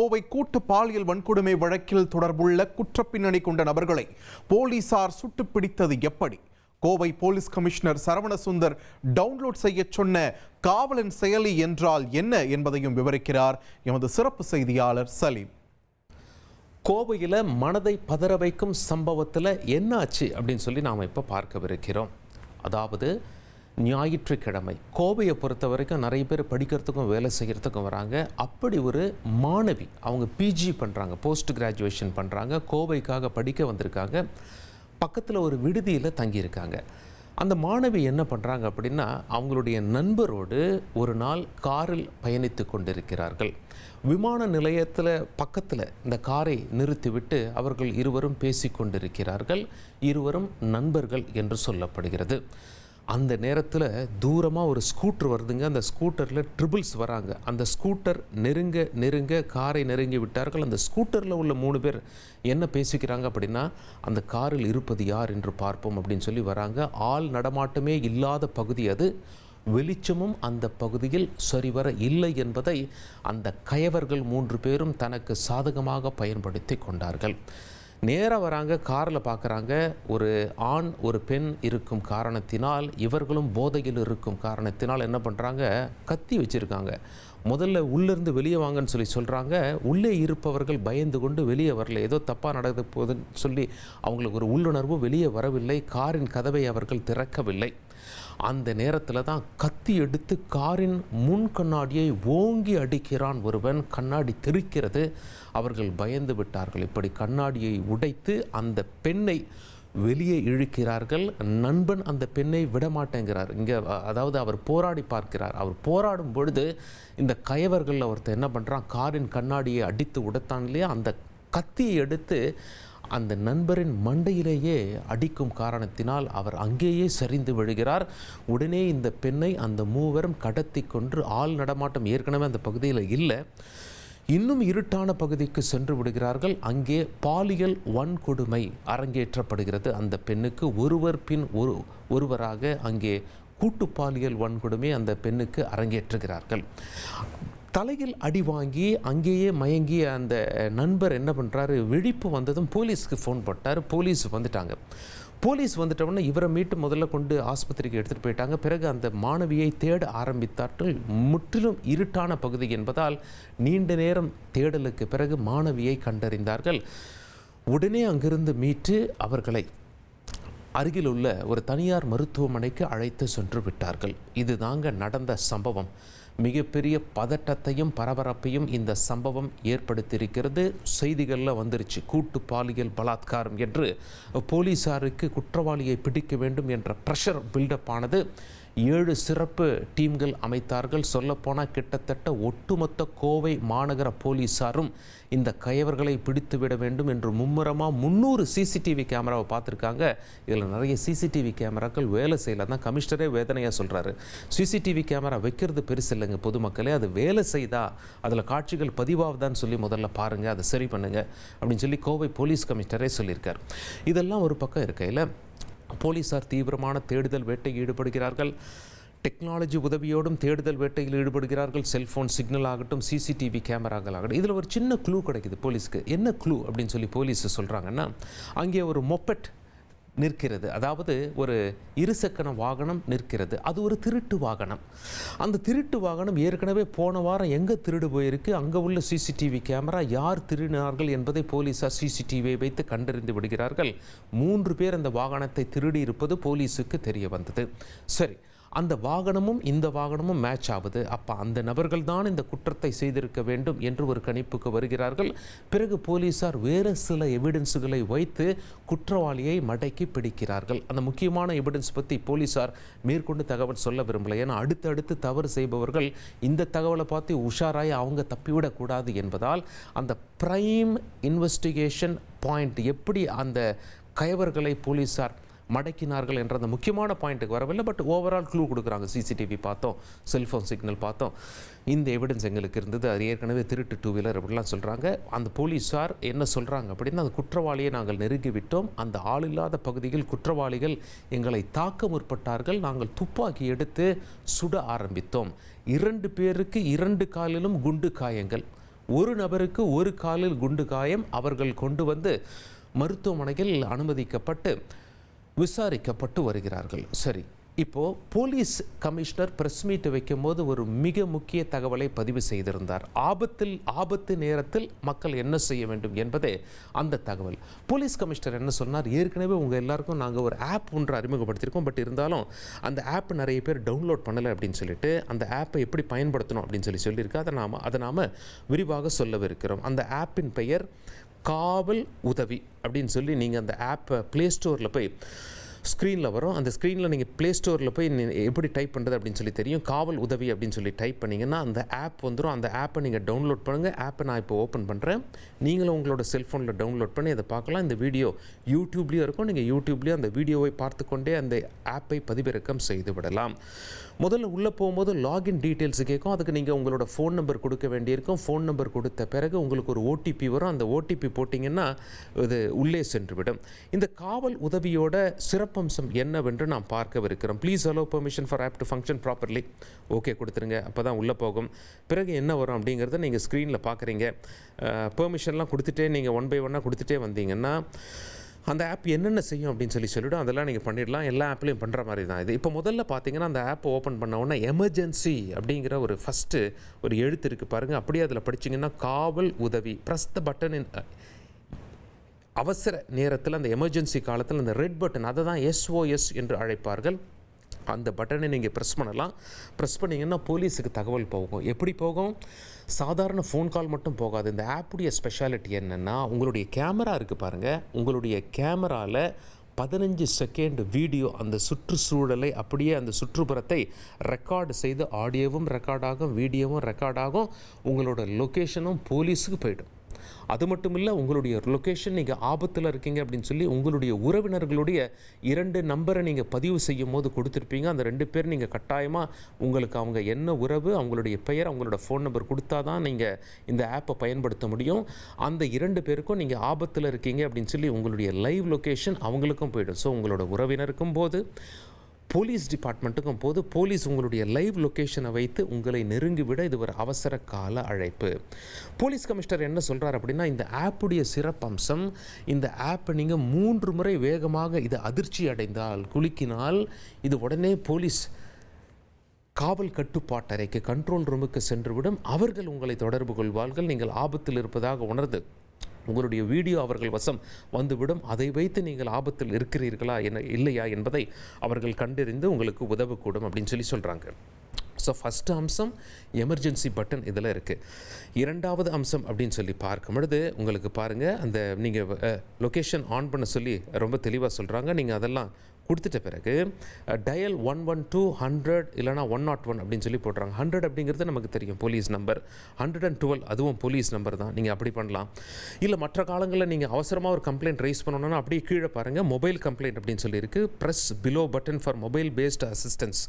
கோவை கூட்டு பாலியல் வன்கொடுமை வழக்கில் தொடர்புள்ள குற்றப்பின்னணி கொண்ட நபர்களை போலீசார் சுட்டுப் பிடித்தது எப்படி? Kovai police commissioner Saravanasundar download செய்ய சொன்ன காவலன் செயலி என்றால் என்ன என்பதையும் விவரிக்கிறார் எமது சிறப்பு செய்தியாளர் சலீம். கோவையில் மனதை பதற வைக்கும் சம்பவத்தில் என்ன ஆச்சு அப்படின்னு சொல்லி நாம் இப்போ பார்க்கவிருக்கிறோம். அதாவது ஞாயிற்றுக்கிழமை கோவையை பொறுத்த வரைக்கும் நிறைய பேர் படிக்கிறதுக்கும் வேலை செய்கிறதுக்கும் வராங்க. அப்படி ஒரு மாணவி, அவங்க பிஜி பண்ணுறாங்க, போஸ்ட் கிராஜுவேஷன் பண்ணுறாங்க, கோவைக்காக படிக்க வந்திருக்காங்க. பக்கத்தில் ஒரு விடுதியில் தங்கியிருக்காங்க. அந்த மாணவி என்ன பண்ணுறாங்க அப்படின்னா, அவங்களுடைய நண்பரோடு ஒரு நாள் காரில் பயணித்து கொண்டிருக்கிறார்கள். விமான நிலையத்தில் பக்கத்தில் இந்த காரை நிறுத்திவிட்டு அவர்கள் இருவரும் பேசி கொண்டிருக்கிறார்கள். இருவரும் நண்பர்கள் என்று சொல்லப்படுகிறது. அந்த நேரத்தில் தூரமாக ஒரு ஸ்கூட்டர் வருதுங்க. அந்த ஸ்கூட்டரில் ட்ரிபிள்ஸ் வராங்க. அந்த ஸ்கூட்டர் நெருங்க காரை நெருங்கி விட்டார்கள். அந்த ஸ்கூட்டரில் உள்ள 3 பேர் என்ன பேசிக்கிறாங்க அப்படின்னா, அந்த காரில் இருப்பது யார் என்று பார்ப்போம் அப்படின்னு சொல்லி வராங்க. ஆள் நடமாட்டமே இல்லாத பகுதி அது. வெளிச்சமும் அந்த பகுதியில் சரிவர இல்லை என்பதை அந்த கயவர்கள் 3 பேரும் தனக்கு சாதகமாக பயன்படுத்தி கொண்டார்கள். நேராக வராங்க, காரில் பார்க்குறாங்க. ஒரு ஆண் ஒரு பெண் இருக்கும் காரணத்தினால், இவர்களும் போதையில் இருக்கும் காரணத்தினால் என்ன பண்ணுறாங்க, கத்தி வச்சுருக்காங்க. முதல்ல உள்ளேருந்து வெளியே வாங்கன்னு சொல்கிறாங்க. உள்ளே இருப்பவர்கள் பயந்து கொண்டு வெளியே வரல. ஏதோ தப்பாக நடக்க போகுதுன்னு சொல்லி அவங்களுக்கு ஒரு உள்ளுணர்வு, வெளியே வரவில்லை. காரின் கதவை அவர்கள் திறக்கவில்லை. அந்த நேரத்தில் தான் கத்தி எடுத்து காரின் முன் கண்ணாடியை ஓங்கி அடிக்கிறான் ஒருவன். கண்ணாடி தெரிக்கிறது. அவர்கள் பயந்து விட்டார்கள். இப்படி கண்ணாடியை உடைத்து அந்த பெண்ணை வெளியே இழுக்கிறார்கள். நண்பன் அந்த பெண்ணை விடமாட்டேங்கிறார். இங்கே அதாவது அவர் போராடி பார்க்கிறார். அவர் போராடும் பொழுது இந்த கயவர்கள் ஒருத்தர் என்ன பண்ணுறான், காரின் கண்ணாடியை அடித்து உடைத்தான் இல்லையா, அந்த கத்தியை எடுத்து அந்த நண்பரின் மண்டையிலேயே அடிக்கும் காரணத்தினால் அவர் அங்கேயே சரிந்து விழுகிறார். உடனே இந்த பெண்ணை அந்த 3 கடத்தி கொன்று, ஆள் நடமாட்டம் ஏற்கனவே அந்த பகுதியில் இல்லை, இன்னும் இருட்டான பகுதிக்கு சென்று விடுகிறார்கள். அங்கே பாலியல் வன்கொடுமை அரங்கேற்றப்படுகிறது. அந்த பெண்ணுக்கு ஒருவர் பின் ஒருவராக அங்கே கூட்டு பாலியல் வன்கொடுமை அந்த பெண்ணுக்கு அரங்கேற்றுகிறார்கள். தலையில் அடி வாங்கி அங்கேயே மயங்கிய அந்த நண்பர் என்ன பண்ணுறாரு, விழிப்பு வந்ததும் போலீஸ்க்கு ஃபோன் போட்டார். போலீஸ் வந்துட்டாங்க. போலீஸ் வந்துட்டோடனே இவரை மீட்டு முதல்ல கொண்டு ஆஸ்பத்திரிக்கு எடுத்துகிட்டு போயிட்டாங்க. பிறகு அந்த மாணவியை தேட ஆரம்பித்தார்கள். முற்றிலும் இருட்டான பகுதி என்பதால் நீண்ட நேரம் தேடலுக்கு பிறகு மாணவியை கண்டறிந்தார்கள். உடனே அங்கிருந்து மீட்டு அவர்களை அருகில் உள்ள ஒரு தனியார் மருத்துவமனைக்கு அழைத்து சென்று விட்டார்கள். இது தாங்க நடந்த சம்பவம். மிகப்பெரிய பதட்டத்தையும் பரபரப்பையும் இந்த சம்பவம் ஏற்படுத்தியிருக்கிறது. செய்திகளில் வந்துருச்சு, கூட்டு பாலியல் பலாத்காரம் என்று போலீஸாருக்கு குற்றவாளியை பிடிக்க வேண்டும் என்ற ப்ரெஷர் பில்டப் ஆனது. 7 சிறப்பு டீம்கள் அமைத்தார்கள். சொல்லப்போனால் கிட்டத்தட்ட ஒட்டுமொத்த கோவை மாநகர போலீஸாரும் இந்த கயவர்களை பிடித்துவிட வேண்டும் என்று மும்முரமாக 300 சிசிடிவி கேமராவை பார்த்துருக்காங்க. இதில் நிறைய சிசிடிவி கேமராக்கள் வேலை செய்யலை. தான் கமிஷனரே வேதனையாக சொல்கிறாரு. சிசிடிவி கேமரா வைக்கிறது பெருசு இல்லைங்க பொதுமக்களே, அது வேலை செய்தா, அதில் காட்சிகள் பதிவாகுதான்னு சொல்லி முதல்ல பாருங்கள், அதை சரி பண்ணுங்கள் அப்படின்னு சொல்லி கோவை போலீஸ் கமிஷனரே சொல்லியிருக்கார். இதெல்லாம் ஒரு பக்கம் இருக்கையில் போலீசார் தீவிரமான தேடுதல் வேட்டையில் ஈடுபடுகிறார்கள். டெக்னாலஜி உதவியோடும் தேடுதல் வேட்டையில் ஈடுபடுகிறார்கள். செல்ஃபோன் சிக்னல் ஆகட்டும், சிசிடிவி கேமராக்கள் ஆகட்டும். இதில் ஒரு சின்ன க்ளூ கிடைக்குது போலீஸ்க்கு. என்ன க்ளூ அப்படின்னு சொல்லி போலீஸ் சொல்கிறாங்கன்னா, அங்கே ஒரு மொப்பெட் நிற்கிறது. அதாவது ஒரு இருசக்கர வாகனம் நிற்கிறது. அது ஒரு திருட்டு வாகனம். அந்த திருட்டு வாகனம் ஏற்கனவே போன வாரம் எங்கே திருடு போயிருக்கு, அங்கே உள்ள சிசிடிவி கேமரா யார் திருடினார்கள் என்பதை போலீஸார் சிசிடிவியை வைத்து கண்டறிந்து விடுகிறார்கள். 3 பேர் அந்த வாகனத்தை திருடி இருப்பது போலீஸுக்கு தெரிய வந்தது. சரி, அந்த வாகனமும் இந்த வாகனமும் மேட்ச் ஆகுது. அப்போ அந்த நபர்கள் தான் இந்த குற்றத்தை செய்திருக்க வேண்டும் என்று ஒரு கணிப்புக்கு வருகிறார்கள். பிறகு போலீஸார் வேறு சில எவிடன்ஸுகளை வைத்து குற்றவாளியை மடக்கி பிடிக்கிறார்கள். அந்த முக்கியமான எவிடன்ஸ் பற்றி போலீஸார் மேற்கொண்டு தகவல் சொல்ல விரும்பலை. ஏன்னா அடுத்தடுத்து தவறு செய்பவர்கள் இந்த தகவலை பார்த்து உஷாராய் அவங்க தப்பிவிடக்கூடாது என்பதால் அந்த பிரைம் இன்வெஸ்டிகேஷன் பாயிண்ட், எப்படி அந்த கயவர்களை போலீஸார் மடக்கினார்கள் என்ற அந்த முக்கியமான பாயிண்ட்டுக்கு வரவில்லை. பட் ஓவரால் க்ளூ கொடுக்குறாங்க. சிசிடிவி பார்த்தோம், செல்ஃபோன் சிக்னல் பார்த்தோம், இந்த எவிடன்ஸ் எங்களுக்கு இருந்தது, அது ஏற்கனவே திருட்டு 2 வீலர் அப்படிலாம் சொல்கிறாங்க. அந்த போலீஸார் என்ன சொல்கிறாங்க அப்படின்னா, அந்த குற்றவாளியை நாங்கள் நெருங்கிவிட்டோம். அந்த ஆள் இல்லாத பகுதியில் குற்றவாளிகள் எங்களை தாக்க முற்பட்டார்கள். நாங்கள் துப்பாக்கி எடுத்து சுட ஆரம்பித்தோம். 2 பேருக்கு 2 காலிலும் குண்டு காயங்கள். ஒரு நபருக்கு ஒரு காலில் குண்டு காயம். அவர்கள் கொண்டு வந்து மருத்துவமனையில் அனுமதிக்கப்பட்டு விசாரிக்கப்பட்டு வருகிறார்கள். சரி, இப்போது போலீஸ் கமிஷனர் பிரஸ் மீட் வைக்கும்போது ஒரு மிக முக்கிய தகவலை பதிவு செய்திருந்தார். ஆபத்து நேரத்தில் மக்கள் என்ன செய்ய வேண்டும் என்பதே அந்த தகவல். போலீஸ் கமிஷனர் என்ன சொன்னார், ஏற்கனவே உங்கள் எல்லாருக்கும் நாங்கள் ஒரு ஆப் ஒன்று அறிமுகப்படுத்தியிருக்கோம், பட் இருந்தாலும் அந்த ஆப் நிறைய பேர் டவுன்லோட் பண்ணலை அப்படின்னு சொல்லிட்டு அந்த ஆப்பை எப்படி பயன்படுத்தணும் அப்படின்னு சொல்லியிருக்கு. அதை நாம் விரிவாக சொல்லவிருக்கிறோம். அந்த ஆப்பின் பெயர் காவல் உதவி அப்படின்னு சொல்லி நீங்கள் அந்த ஆப்பை ப்ளே ஸ்டோரில் போய் ஸ்க்ரீனில் வரும். அந்த ஸ்க்ரீனில் நீங்கள் ப்ளே ஸ்டோரில் போய் எப்படி டைப் பண்ணுறது அப்படின்னு சொல்லி தெரியும். காவல் உதவி அப்படின்னு சொல்லி டைப் பண்ணிங்கன்னா அந்த ஆப் வந்துடும். அந்த ஆப்பை நீங்கள் டவுன்லோட் பண்ணுங்கள். ஆப்பை நான் இப்போ ஓப்பன் பண்ணுறேன். நீங்களும் உங்களோட செல்ஃபோனில் டவுன்லோட் பண்ணி அதை பார்க்கலாம். இந்த வீடியோ யூடியூப்லேயும் இருக்கும். நீங்கள் யூடியூப்லேயும் அந்த வீடியோவை பார்த்து கொண்டே அந்த ஆப்பை பதிவிறக்கம் செய்து விடலாம். முதல்ல உள்ளே போகும்போது லாகின் டீட்டெயில்ஸ் கேட்கும். அதுக்கு நீங்கள் உங்களோட ஃபோன் நம்பர் கொடுக்க வேண்டியிருக்கும். ஃபோன் நம்பர் கொடுத்த பிறகு உங்களுக்கு ஒரு ஓடிபி வரும். அந்த ஓடிபி போட்டிங்கன்னா இது உள்ளே சென்றுவிடும். இந்த காவல் உதவியோட சிறப்பம்சம் என்னவென்று நாம் பார்க்கவிருக்கிறோம். Please allow permission for app to function properly. Okay கொடுத்துருங்க, அப்போ தான் உள்ளே போகும். பிறகு என்ன வரும் அப்படிங்கிறத நீங்கள் ஸ்க்ரீனில் பார்க்குறீங்க. பெர்மிஷன்லாம் கொடுத்துட்டே நீங்கள் ஒன் பை ஒன்னாக கொடுத்துட்டே வந்தீங்கன்னா அந்த ஆப் என்னென்ன செய்யும் அப்படின்னு சொல்லிவிடும். அதெல்லாம் நீங்கள் பண்ணிடலாம். எல்லா ஆப்லேயும் பண்ணுற மாதிரி தான் இது. இப்போ முதல்ல பார்த்தீங்கன்னா அந்த ஆப்பை ஓப்பன் பண்ண உடனே எமர்ஜென்சி அப்படிங்கிற ஒரு ஃபஸ்ட்டு ஒரு எழுத்து இருக்குது பாருங்கள். அப்படியே அதில் படிச்சிங்கன்னா காவல் உதவி ப்ரெஸ் த பட்டன் இன் அவசர நேரத்தில் அந்த எமர்ஜென்சி காலத்தில் அந்த ரெட் பட்டன், அதை தான் SOS என்று அழைப்பார்கள். அந்த பட்டனை நீங்கள் ப்ரெஸ் பண்ணலாம். ப்ரெஸ் பண்ணிங்கன்னா போலீஸுக்கு தகவல் போகும். எப்படி போகும்? சாதாரண ஃபோன் கால் மட்டும் போகாது. இந்த ஆப்புடைய ஸ்பெஷாலிட்டி என்னென்னா, உங்களுடைய கேமரா இருக்குது பாருங்கள். உங்களுடைய கேமராவில் 15 செகண்ட் வீடியோ அந்த சுற்றுச்சூழலை அப்படியே அந்த சுற்றுப்புறத்தை ரெக்கார்டு செய்து ஆடியோவும் ரெக்கார்டாகும், வீடியோவும் ரெக்கார்டாகும். உங்களோட லொக்கேஷனும் போலீஸுக்கு போயிடும். அது மட்டும் இல்லை, உங்களுடைய லொக்கேஷன் நீங்கள் ஆபத்தில் இருக்கீங்க அப்படின்னு சொல்லி உங்களுடைய உறவினர்களுடைய 2 நம்பரை நீங்கள் பதிவு செய்யும் போது கொடுத்துருப்பீங்க. அந்த 2 பேர் நீங்கள் கட்டாயமாக உங்களுக்கு அவங்க என்ன உறவு, அவங்களுடைய பெயர், அவங்களோட ஃபோன் நம்பர் கொடுத்தா தான் நீங்கள் இந்த ஆப்பை பயன்படுத்த முடியும். அந்த 2 பேருக்கும் நீங்கள் ஆபத்தில் இருக்கீங்க அப்படின்னு சொல்லி உங்களுடைய லைவ் லொக்கேஷன் அவங்களுக்கும் போயிடும். ஸோ உங்களோட உறவினருக்கும் போது, போலீஸ் டிபார்ட்மெண்ட்டுக்கும் போது போலீஸ் உங்களுடைய லைவ் லொக்கேஷனை வைத்து உங்களை நெருங்கிவிட இது ஒரு அவசர கால அழைப்பு. போலீஸ் கமிஷனர் என்ன சொல்கிறார் அப்படின்னா, இந்த ஆப்புடைய சிறப்பம்சம், இந்த ஆப்பை நீங்கள் 3 முறை வேகமாக இது அதிர்ச்சி அடைந்தால், குலுக்கினால் இது உடனே போலீஸ் காவல் கட்டுப்பாட்டறைக்கு கண்ட்ரோல் ரூமுக்கு சென்றுவிடும். அவர்கள் உங்களை தொடர்பு கொள்வார்கள். நீங்கள் ஆபத்தில் இருப்பதாக உணர்ந்து உங்களுடைய வீடியோ அவர்கள் வசம் வந்துவிடும். அதை வைத்து நீங்கள் ஆபத்தில் இருக்கிறீர்களா இல்லையா என்பதை அவர்கள் கண்டறிந்து உங்களுக்கு உதவக்கூடும் அப்படின்னு சொல்கிறாங்க. ஸோ ஃபஸ்ட்டு அம்சம் எமர்ஜென்சி பட்டன் இதில் இருக்குது. 2வது அம்சம் அப்படின்னு சொல்லி பார்க்கும் பொழுது உங்களுக்கு பாருங்கள், அந்த நீங்கள் லொக்கேஷன் ஆன் பண்ண சொல்லி ரொம்ப தெளிவாக சொல்கிறாங்க. நீங்கள் அதெல்லாம் கொடுத்துட்ட பிறகு டயல் 112 இல்லைனா 101 அப்படின்னு சொல்லி போடுறாங்க. 100 அப்படிங்கிறது நமக்கு தெரியும் போலீஸ் நம்பர். 112 அதுவும் போலீஸ் நம்பர் தான். நீங்கள் அப்படி பண்ணலாம். இல்லை மற்ற காலங்களில் நீங்கள் அவசரமாக ஒரு கம்ப்ளைண்ட் ரைஸ் பண்ணணும்னா அப்படியே கீழே பாருங்கள், மொபைல் கம்ப்ளைண்ட் அப்படின்னு சொல்லியிருக்கு. Press below button for mobile based assistance.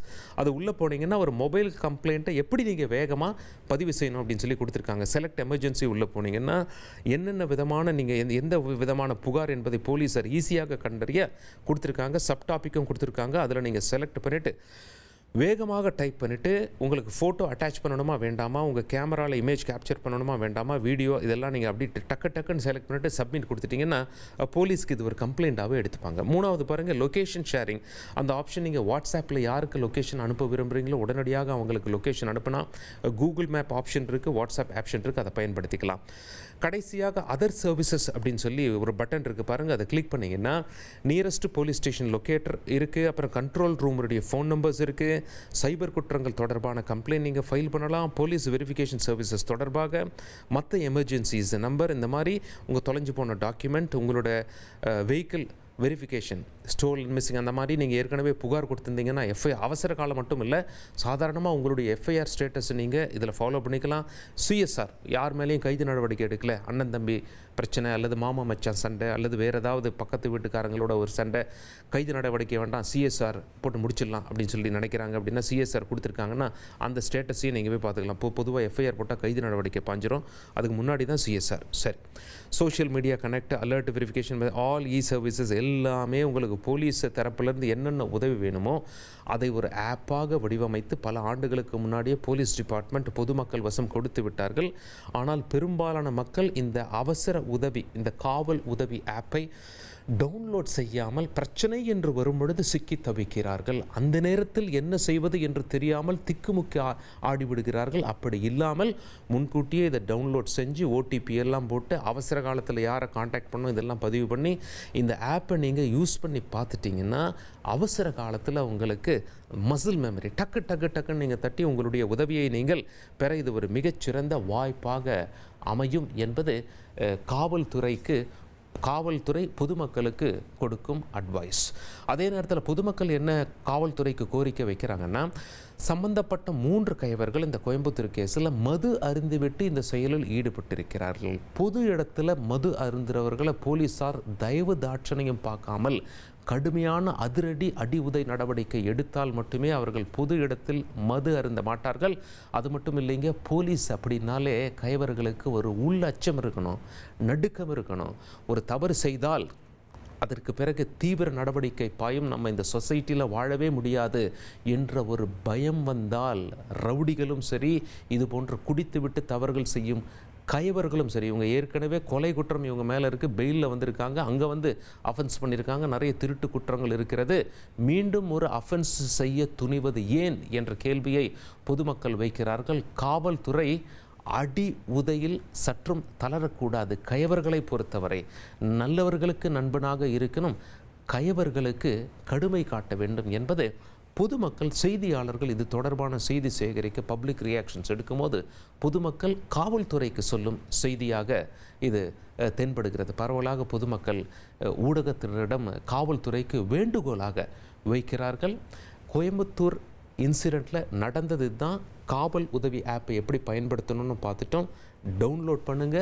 அது உள்ளே போனீங்கன்னா ஒரு மொபைல் கம்ப்ளைண்ட்டை எப்படி நீங்கள் வேகமாக பதிவு செய்யணும் அப்படின்னு சொல்லி கொடுத்துருக்காங்க. செலக்ட் எமர்ஜென்சி உள்ளே போனீங்கன்னா என்னென்ன விதமான நீங்கள் எந்த விதமான புகார் என்பதை போலீஸார் ஈஸியாக கண்டறிய கொடுத்துருக்காங்க. டாப்பிக்கும் கொடுத்துருக்காங்க. அதில் நீங்கள் செலக்ட் பண்ணிவிட்டு வேகமாக டைப் பண்ணிவிட்டு உங்களுக்கு ஃபோட்டோ அட்டாச் பண்ணணுமா வேண்டாமா, உங்கள் கேமராவில் இமேஜ் கேப்சர் பண்ணணுமா வேண்டாமா, வீடியோ இதெல்லாம் நீங்கள் அப்படி டக்குன்னு செலக்ட் பண்ணிவிட்டு சப்மிட் கொடுத்துட்டிங்கன்னா போலீஸ்க்கு இது ஒரு கம்ப்ளைண்ட்டாகவே எடுத்துப்பாங்க. 3வது பாருங்கள், லொக்கேஷன் ஷேரிங். அந்த ஆப்ஷன் நீங்கள் வாட்ஸ்அப்பில் யாருக்கு லொக்கேஷன் அனுப்ப விரும்புகிறீங்களோ உடனடியாக அவங்களுக்கு லொக்கேஷன் அனுப்புனா கூகுள் மேப் ஆப்ஷன் இருக்குது, வாட்ஸ்அப் ஆப்ஷன் இருக்குது, அதை பயன்படுத்திக்கலாம். கடைசியாக அதர் சர்வீசஸ் அப்படின்னு சொல்லி ஒரு பட்டன் இருக்குது பாருங்கள். அதை கிளிக் பண்ணிங்கன்னா நியரஸ்ட் போலீஸ் ஸ்டேஷன் லொக்கேட்டர் இருக்குது, அப்புறம் கண்ட்ரோல் ரூமுடைய ஃபோன் நம்பர்ஸ் இருக்குது, சைபர் குற்றங்கள் தொடர்பான கம்ப்ளைண்ட் நீங்கள் ஃபைல் பண்ணலாம், போலீஸ் வெரிஃபிகேஷன் சர்வீசஸ் தொடர்பாக, மற்ற எமர்ஜென்சிஸ் நம்பர், இந்த மாதிரி உங்கள் தொலைஞ்சு போன டாக்குமெண்ட், உங்களோட வெஹிக்கிள் வெரிஃபிகேஷன், ஸ்டோலன் மிஸ்ஸிங், அந்த மாதிரி நீங்கள் ஏற்கனவே புகார் கொடுத்துருந்தீங்கன்னா அவசர காலம் மட்டும் இல்லை, சாதாரணமாக உங்களுடைய எஃப்ஐஆர் ஸ்டேட்டஸ் நீங்கள் இதில் ஃபாலோ பண்ணிக்கலாம். CSR, யார் மேலேயும் கைது நடவடிக்கை எடுக்கல, அண்ணன் தம்பி பிரச்சனை அல்லது மாமா மச்சான் சண்டை அல்லது வேறு ஏதாவது பக்கத்து வீட்டுக்காரங்களோட ஒரு சண்டை, கைது நடவடிக்கை வேண்டாம், CSR போட்டு முடிச்சிடலாம் அப்படின்னு சொல்லி நினைக்கிறாங்க அப்படின்னா CSR கொடுத்துருக்காங்கன்னா அந்த ஸ்டேட்டஸையும் நீங்கள் போய் பார்த்துக்கலாம். பொதுவாக எஃப்ஐஆர் போட்டால் கைது நடவடிக்கை பாஞ்சிரும், அதுக்கு முன்னாடி தான் CSR. சரி, social media connect, alert verification, all இ சர்வீசஸ் எல்லாமே உங்களுக்கு உங்களுக்கு போலீஸ் தரப்பிலிருந்து என்னென்ன உதவி வேணுமோ அதை ஒரு ஆப்பாக வடிவமைத்து பல ஆண்டுகளுக்கு முன்னாடியே போலீஸ் டிபார்ட்மெண்ட் பொதுமக்கள் வசம் கொடுத்து விட்டார்கள். ஆனால் பெரும்பாலான மக்கள் இந்த அவசர உதவி, இந்த காவல் உதவி ஆப்பை டவுன்லோட் செய்யாமல் பிரச்சனை என்று வரும்பொழுது சிக்கி தவிக்கிறார்கள். அந்த நேரத்தில் என்ன செய்வது என்று தெரியாமல் திக்குமுக்கி ஆடிவிடுகிறார்கள். அப்படி இல்லாமல் முன்கூட்டியே இதை டவுன்லோட் செஞ்சு ஓடிபி எல்லாம் போட்டு அவசர காலத்தில் யாரை காண்டாக்ட் பண்ணணும் இதெல்லாம் பதிவு பண்ணி இந்த ஆப்பை நீங்கள் யூஸ் பண்ணி பார்த்துட்டிங்கன்னா அவசர காலத்தில் உங்களுக்கு மசில் மெமரி டக்குன்னு நீங்கள் தட்டி உங்களுடைய உதவியை நீங்கள் பெற இது ஒரு மிகச்சிறந்த வாய்ப்பாக அமையும் என்பது காவல்துறை பொதுமக்களுக்கு கொடுக்கும் அட்வைஸ். அதே நேரத்தில் பொதுமக்கள் என்ன காவல்துறைக்கு கோரிக்கை வைக்கிறாங்கன்னா, சம்பந்தப்பட்ட 3 கைவர்கள் இந்த கோயம்புத்தூர் கேஸில் மது அருந்திவிட்டு இந்த செயலில் ஈடுபட்டிருக்கிறார்கள். பொது இடத்துல மது அருந்துறவர்களை போலீஸார் தயவு தாட்சணையும் பார்க்காமல் கடுமையான அடி உதை நடவடிக்கை எடுத்தால் மட்டுமே அவர்கள் பொது இடத்தில் மது அருந்த மாட்டார்கள். அது மட்டும் இல்லைங்க, போலீஸ் அப்படின்னாலே கைவர்களுக்கு ஒரு உள்ளச்சம் இருக்கணும், நடுக்கம் இருக்கணும். ஒரு தவறு செய்தால் அதற்கு பிறகு தீவிர நடவடிக்கை பாயும், நம்ம இந்த சொசைட்டியில் வாழவே முடியாது என்ற ஒரு பயம் வந்தால் ரவுடிகளும் சரி, இது போன்ற குடித்துவிட்டு தவறுகள் செய்யும் கைவர்களும் சரி, இவங்க ஏற்கனவே கொலை குற்றம் இவங்க மேலே இருக்குது, பெயிலில் வந்திருக்காங்க, அங்கே வந்து அஃபென்ஸ் பண்ணியிருக்காங்க, நிறைய திருட்டு குற்றங்கள் இருக்கிறது, மீண்டும் ஒரு அஃபென்ஸ் செய்ய துணிவது ஏன் என்ற கேள்வியை பொதுமக்கள் வைக்கிறார்கள். காவல்துறை அடி உதையில் சற்றும் தளரக்கூடாது. கயவர்களை பொறுத்தவரை நல்லவர்களுக்கு நண்பனாக இருக்கணும், கயவர்களுக்கு கடுமை காட்ட வேண்டும் என்பது பொதுமக்கள், செய்தியாளர்கள் இது தொடர்பான செய்தி சேகரிக்க பப்ளிக் ரியாக்ஷன்ஸ் எடுக்கும்போது பொதுமக்கள் காவல்துறைக்கு சொல்லும் செய்தியாக இது தென்படுகிறது. பரவலாக பொதுமக்கள் ஊடகத்தினரிடம் காவல்துறைக்கு வேண்டுகோளாக வைக்கிறார்கள். கோயம்புத்தூர் இன்சிடெண்ட்டில் நடந்தது தான். காவல் உதவி ஆப்பை எப்படி பயன்படுத்தணும்னு பார்த்துட்டோம். டவுன்லோட் பண்ணுங்க,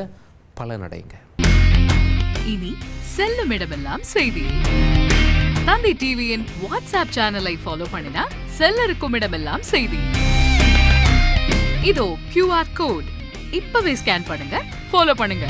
பலனடைங்க. இனி செல்லும் இடமெல்லாம் செய்தி. தந்தி டிவியின் வாட்ஸ்அப் சேனலை ஃபாலோ பண்ணினா செல்லருக்கும் இடமெல்லாம் செய்தி. இதோ QR கோட், இப்பவே ஸ்கேன் பண்ணுங்க, ஃபாலோ பண்ணுங்க.